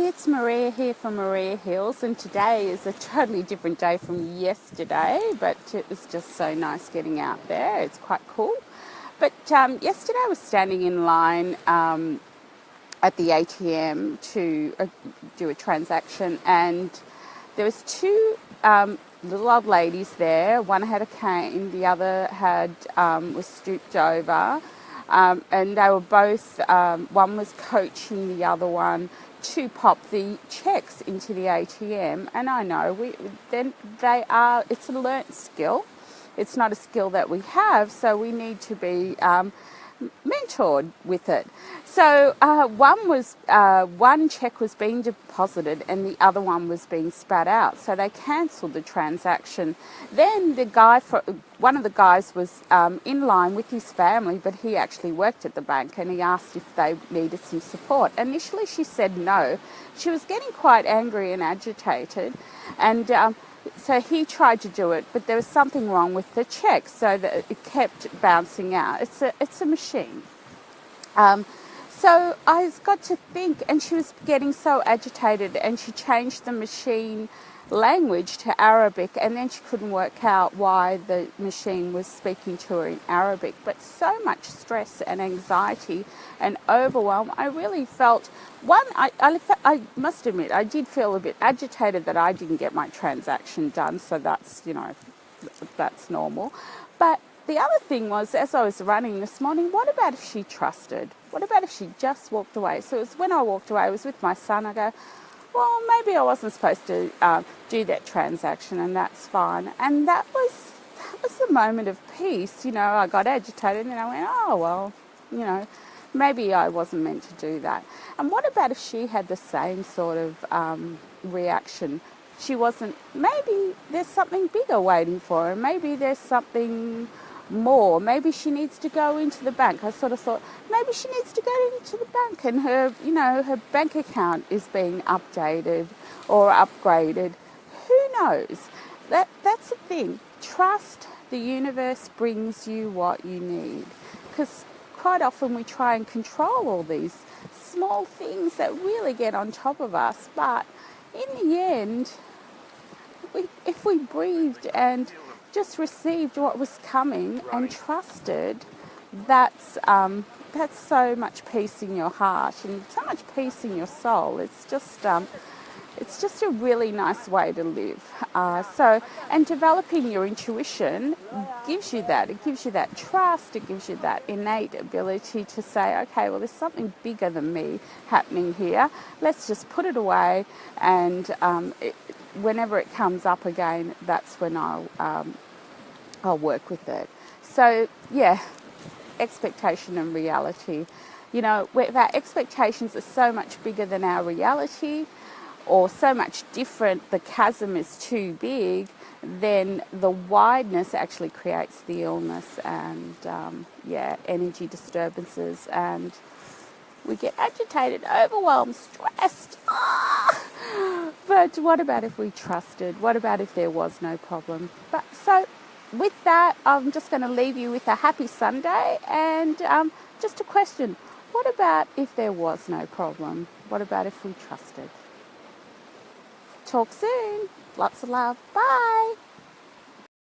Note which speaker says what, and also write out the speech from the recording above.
Speaker 1: Hey, it's Maria here from Maria Hills, and today is a totally different day from yesterday, but it was just so nice getting out there. It's quite cool. But yesterday I was standing in line at the ATM to do a transaction, and there was two little old ladies there. One had a cane, the other was stooped over, and they were both. One was coaching the other one to pop the checks into the ATM, and I know it's a learnt skill. It's not a skill that we have, so we need to be mentored with it. So one check was being deposited and the other one was being spat out. So they cancelled the transaction. Then one of the guys was in line with his family, but he actually worked at the bank, and he asked if they needed some support. Initially, she said no. She was getting quite angry and agitated, and so he tried to do it, but there was something wrong with the check, so that it kept bouncing out. It's a machine. So I got to think, and she was getting so agitated, and she changed the machine language to Arabic, and then she couldn't work out why the machine was speaking to her in Arabic. But so much stress and anxiety and overwhelm. I really felt, I must admit, I did feel a bit agitated that I didn't get my transaction done, so that's normal. But the other thing was, as I was running this morning, what about if she trusted? What about if she just walked away? So it was when I walked away, I was with my son, I go, well, maybe I wasn't supposed to do that transaction, and that's fine. And that was a moment of peace. I got agitated, and I went, oh, well, maybe I wasn't meant to do that. And what about if she had the same sort of reaction? She wasn't, maybe there's something bigger waiting for her. Maybe there's something more. Maybe she needs to go into the bank. I sort of thought maybe she needs to go into the bank, and her bank account is being updated or upgraded. Who knows? That's the thing. Trust the universe brings you what you need, because quite often we try and control all these small things that really get on top of us, but in the end, if we breathed and just received what was coming and trusted, that's so much peace in your heart and so much peace in your soul. It's just a really nice way to live. And developing your intuition gives you that. It gives you that trust. It gives you that innate ability to say, okay, well, there's something bigger than me happening here. Let's just put it away, and whenever it comes up again, that's when I'll work with it. So, yeah, expectation and reality. If our expectations are so much bigger than our reality, or so much different, the chasm is too big, then the wideness actually creates the illness and, energy disturbances, and we get agitated, overwhelmed, stressed. But what about if we trusted? What about if there was no problem? So with that, I'm just going to leave you with a happy Sunday, and just a question. What about if there was no problem? What about if we trusted? Talk soon. Lots of love. Bye.